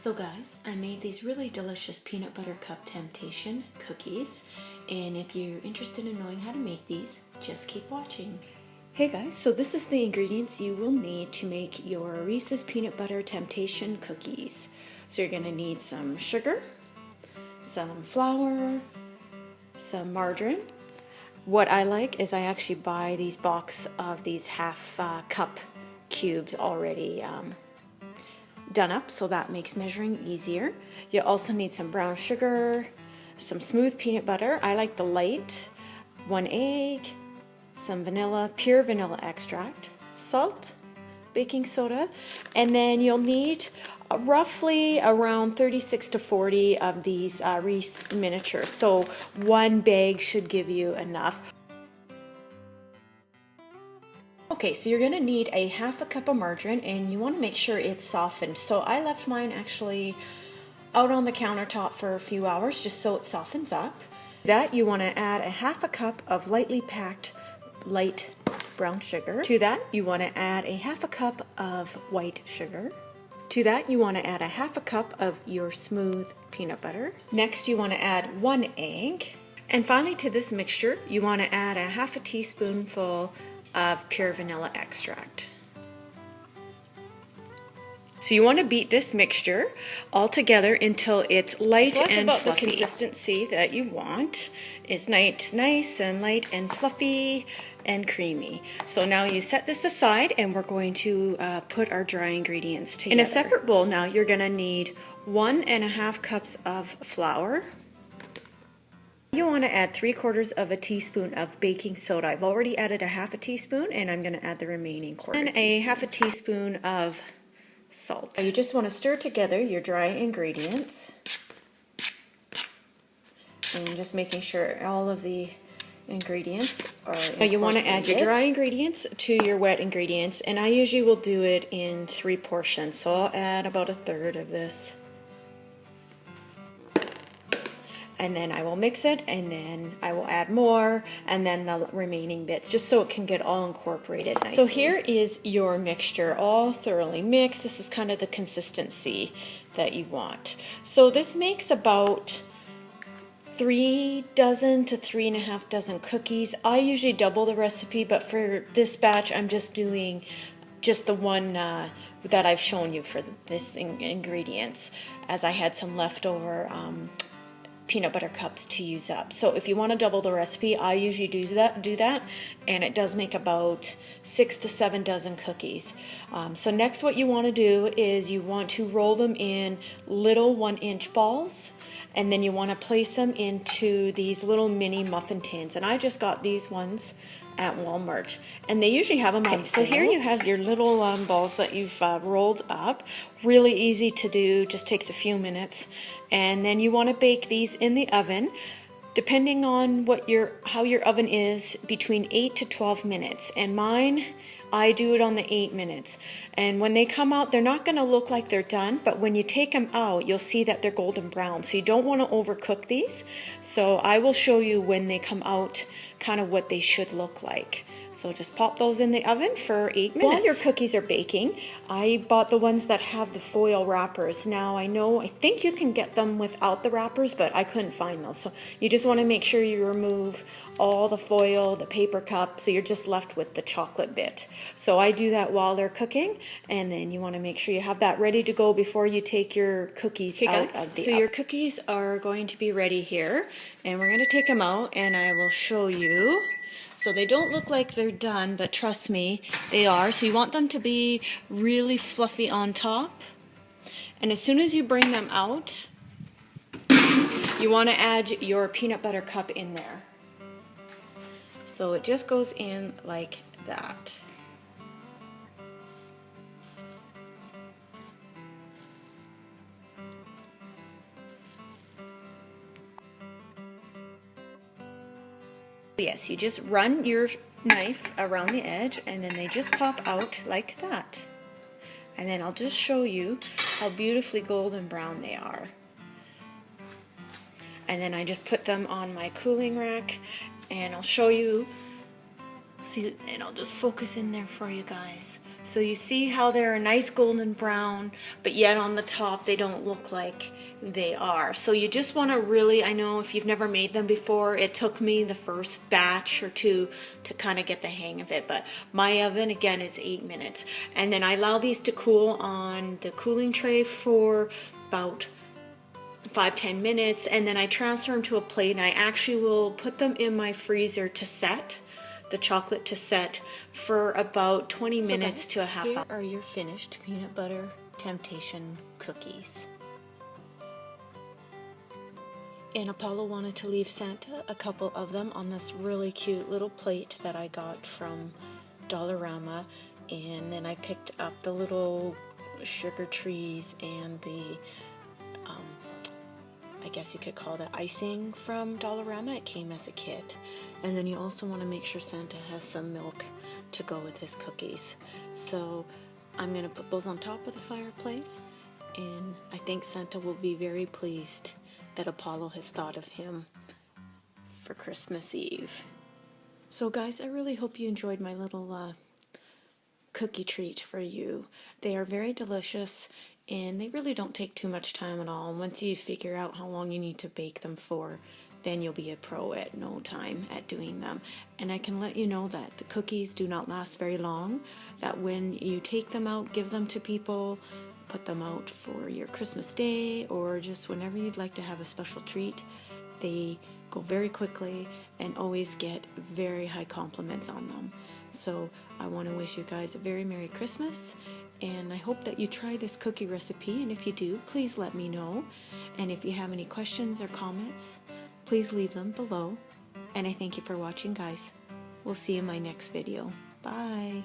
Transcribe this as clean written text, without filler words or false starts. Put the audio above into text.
So guys, I made these really delicious peanut butter cup temptation cookies, and if you're interested in knowing how to make these, just keep watching. Hey guys, so this is the ingredients you will need to make your Reese's peanut butter temptation cookies. So you're going to need some sugar, some flour, some margarine. What I like is I actually buy these box of these half cup cubes already done up, so that makes measuring easier. You also need some brown sugar, some smooth peanut butter. I like the light, 1 egg, some vanilla, pure vanilla extract, salt, baking soda, and then you'll need roughly around 36 to 40 of these Reese miniatures. So one bag should give you enough. Okay, so you're gonna need a half a cup of margarine, and you wanna make sure it's softened. So I left mine actually out on the countertop for a few hours just so it softens up. That you wanna add a half a cup of lightly packed light brown sugar. To that, you wanna add a half a cup of white sugar. To that, you wanna add a half a cup of your smooth peanut butter. Next, you wanna add 1 egg. And finally, to this mixture, you wanna add a half a teaspoonful of pure vanilla extract. So you want to beat this mixture all together until it's light and fluffy. The consistency that you want is nice and light and fluffy and creamy. So now you set this aside, and we're going to put our dry ingredients together. In a separate bowl now, you're going to need 1.5 cups of flour. You want to add 3/4 of a teaspoon of baking soda. I've already added a half a teaspoon, and I'm going to add the remaining quarter. And a half a teaspoon of salt. You just want to stir together your dry ingredients, and just making sure all of the ingredients are incorporated. Now you want to add your dry ingredients to your wet ingredients, and I usually will do it in 3 portions. So I'll add about 1/3 of this. And then I will mix it, and then I will add more, and then the remaining bits, just so it can get all incorporated nicely. So here is your mixture all thoroughly mixed. This is kind of the consistency that you want. So this makes about 3 dozen to 3.5 dozen cookies. I usually double the recipe, but for this batch, I'm just doing just the one that I've shown you for this ingredients, as I had some leftover peanut butter cups to use up. So if you want to double the recipe, I usually do that, and it does make about 6 to 7 dozen cookies. So next, what you want to do is you want to roll them in little 1-inch balls, and then you want to place them into these little mini muffin tins. And I just got these ones at Walmart, and they usually have them on sale. So here you have your little balls that you've rolled up. Really easy to do, just takes a few minutes. And then you want to bake these in the oven, depending on how your oven is, between 8 to 12 minutes. And mine, I do it on the 8 minutes. And when they come out, they're not going to look like they're done, but when you take them out, you'll see that they're golden brown. So you don't want to overcook these. So I will show you when they come out kind of what they should look like. So just pop those in the oven for 8 minutes. While your cookies are baking, I bought the ones that have the foil wrappers. Now I think you can get them without the wrappers, but I couldn't find those. So you just want to make sure you remove all the foil, the paper cup, so you're just left with the chocolate bit. So I do that while they're cooking, and then you want to make sure you have that ready to go before you take your cookies out of the oven. So your cookies are going to be ready here, and we're going to take them out, and I will show you. So they don't look like they're done, but trust me, they are. So you want them to be really fluffy on top. And as soon as you bring them out, you want to add your peanut butter cup in there. So it just goes in like that. Yes, you just run your knife around the edge, and then they just pop out like that. And then I'll just show you how beautifully golden brown they are. And then I just put them on my cooling rack, and I'll show you, see, and I'll just focus in there for you guys. So you see how they're a nice golden brown, but yet on the top they don't look like they are. So you just want to really, I know if you've never made them before, it took me the first batch or two to kind of get the hang of it, but my oven again is 8 minutes. And then I allow these to cool on the cooling tray for about 5-10 minutes, and then I transfer them to a plate, and I actually will put them in my freezer to set, the chocolate to set for about 20 minutes to a half hour. Here are your finished peanut butter temptation cookies. And Apollo wanted to leave Santa a couple of them on this really cute little plate that I got from Dollarama, and then I picked up the little sugar trees and the I guess you could call that icing from Dollarama. It came as a kit. And then you also want to make sure Santa has some milk to go with his cookies. So I'm going to put those on top of the fireplace, and I think Santa will be very pleased that Apollo has thought of him for Christmas Eve. So guys, I really hope you enjoyed my little cookie treat for you. They are very delicious, and they really don't take too much time at all. Once you figure out how long you need to bake them for, then you'll be a pro at no time at doing them. And I can let you know that the cookies do not last very long, that when you take them out, give them to people, put them out for your Christmas day or just whenever you'd like to have a special treat, they go very quickly and always get very high compliments on them. So I want to wish you guys a very Merry Christmas, and I hope that you try this cookie recipe, and if you do, please let me know. And if you have any questions or comments, please leave them below. And I thank you for watching, guys. We'll see you in my next video. Bye.